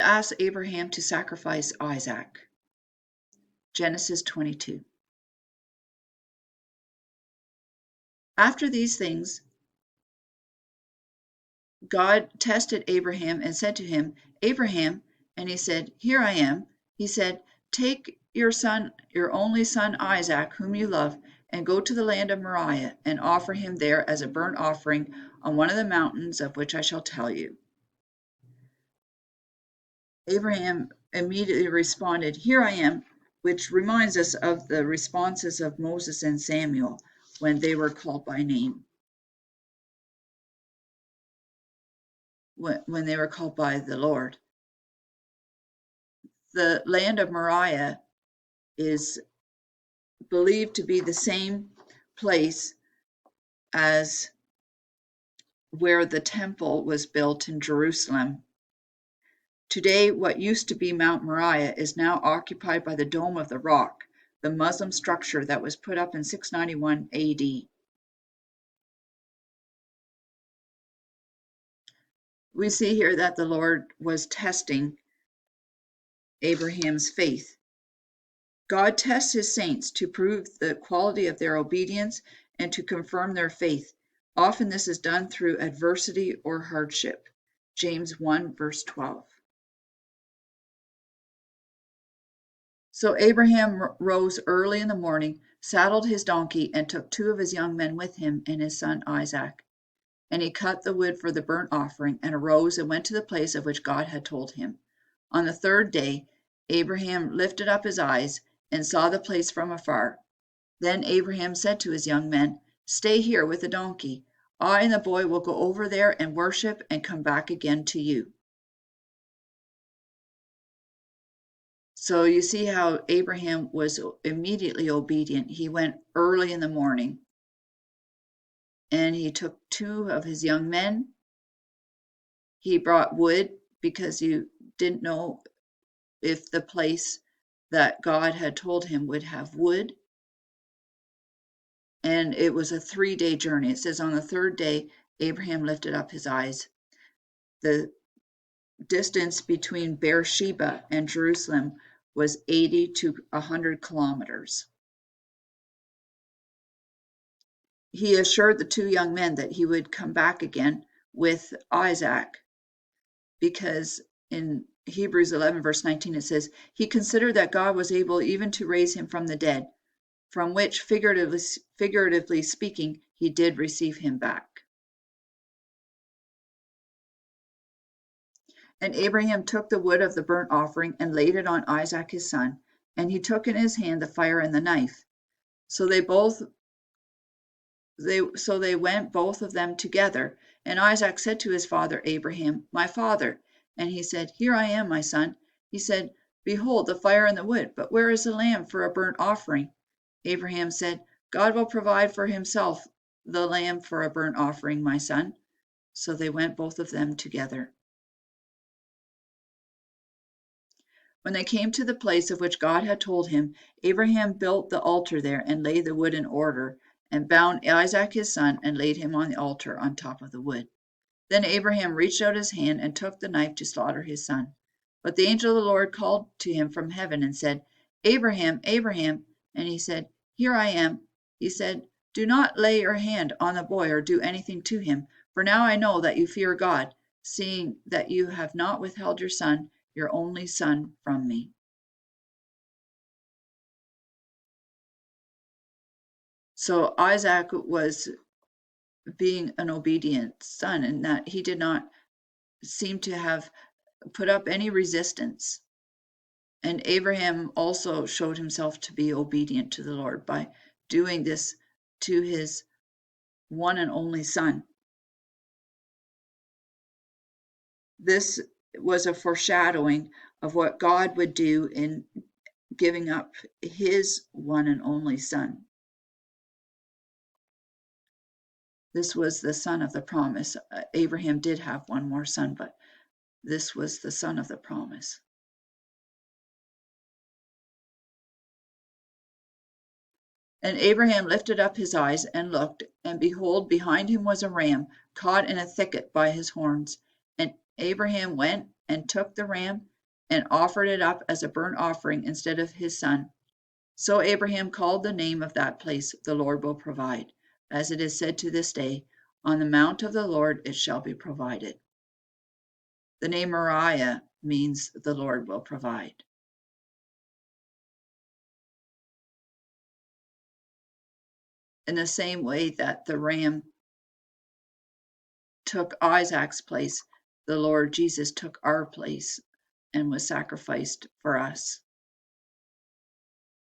asked Abraham to sacrifice Isaac. Genesis 22. After these things, God tested Abraham and said to him, Abraham, and he said, Here I am. He said, Take your son, your only son Isaac, whom you love, and go to the land of Moriah, and offer him there as a burnt offering on one of the mountains of which I shall tell you. Abraham immediately responded, Here I am, which reminds us of the responses of Moses and Samuel when they were called by name, when they were called by the Lord. The land of Moriah is believed to be the same place as where the temple was built in Jerusalem. Today, what used to be Mount Moriah is now occupied by the Dome of the Rock, the Muslim structure that was put up in 691 AD. We see here that the Lord was testing Abraham's faith. God tests his saints to prove the quality of their obedience and to confirm their faith. Often this is done through adversity or hardship. James 1, verse 12. So Abraham rose early in the morning, saddled his donkey, and took 2 of his young men with him and his son Isaac. And he cut the wood for the burnt offering, and arose and went to the place of which God had told him. On the 3rd day, Abraham lifted up his eyes and saw the place from afar. Then Abraham said to his young men, Stay here with the donkey. I and the boy will go over there and worship and come back again to you. So you see how Abraham was immediately obedient. He went early in the morning and he took 2 of his young men. He brought wood because he didn't know if the place that God had told him would have wood. And it was a 3-day journey. It says on the 3rd day, Abraham lifted up his eyes. The distance between Beersheba and Jerusalem was 80 to 100 kilometers. He assured the 2 young men that he would come back again with Isaac, because in Hebrews 11, verse 19, it says, He considered that God was able even to raise him from the dead, from which, figuratively speaking, he did receive him back. And Abraham took the wood of the burnt offering and laid it on Isaac his son, and he took in his hand the fire and the knife. So they went both of them together. And Isaac said to his father Abraham, My father. And he said, Here I am, my son. He said, Behold the fire and the wood, but where is the lamb for a burnt offering? Abraham said, God will provide for himself the lamb for a burnt offering, my son. So they went both of them together. When they came to the place of which God had told him, Abraham built the altar there and laid the wood in order, and bound Isaac his son and laid him on the altar on top of the wood. Then Abraham reached out his hand and took the knife to slaughter his son. But the angel of the Lord called to him from heaven and said, Abraham, Abraham. And he said, Here I am. He said, Do not lay your hand on the boy or do anything to him, for now I know that you fear God, seeing that you have not withheld your son, your only son, from me. So Isaac was being an obedient son, and that he did not seem to have put up any resistance. And Abraham also showed himself to be obedient to the Lord by doing this to his one and only son. This was a foreshadowing of what God would do in giving up his one and only son. This was the son of the promise. Abraham did have one more son, but this was the son of the promise. And Abraham lifted up his eyes and looked, and behold, behind him was a ram caught in a thicket by his horns. And Abraham went and took the ram and offered it up as a burnt offering instead of his son. So Abraham called the name of that place, "The Lord will provide." As it is said to this day, "On the mount of the Lord it shall be provided." The name Moriah means "the Lord will provide." In the same way that the ram took Isaac's place, the Lord Jesus took our place and was sacrificed for us.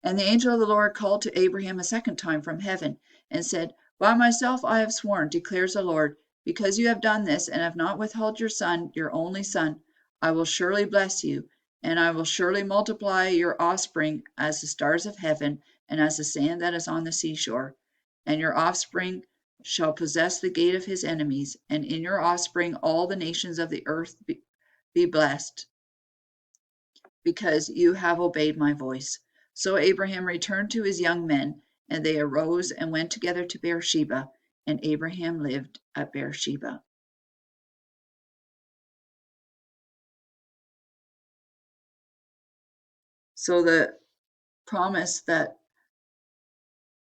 And the angel of the Lord called to Abraham a second time from heaven, and said, "By myself I have sworn, declares the Lord, because you have done this, and have not withheld your son, your only son, I will surely bless you, and I will surely multiply your offspring as the stars of heaven, and as the sand that is on the seashore. And your offspring shall possess the gate of his enemies, and in your offspring all the nations of the earth be blessed, because you have obeyed my voice." So Abraham returned to his young men, and they arose and went together to Beersheba, and Abraham lived at Beersheba. So the promise that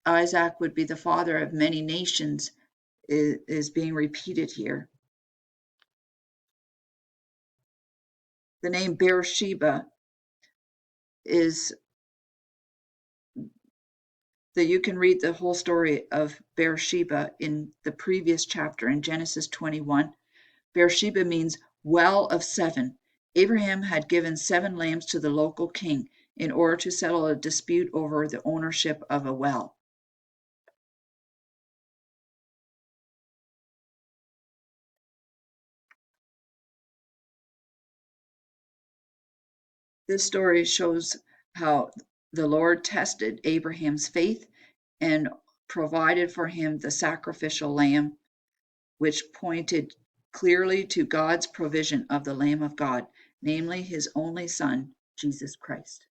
Isaac would be the father of many nations is being repeated here. The name Beersheba is that you can read the whole story of Beersheba in the previous chapter in Genesis 21. Beersheba means well of seven. Abraham had given 7 lambs to the local king in order to settle a dispute over the ownership of a well. This story shows how the Lord tested Abraham's faith and provided for him the sacrificial lamb, which pointed clearly to God's provision of the Lamb of God, namely his only Son, Jesus Christ.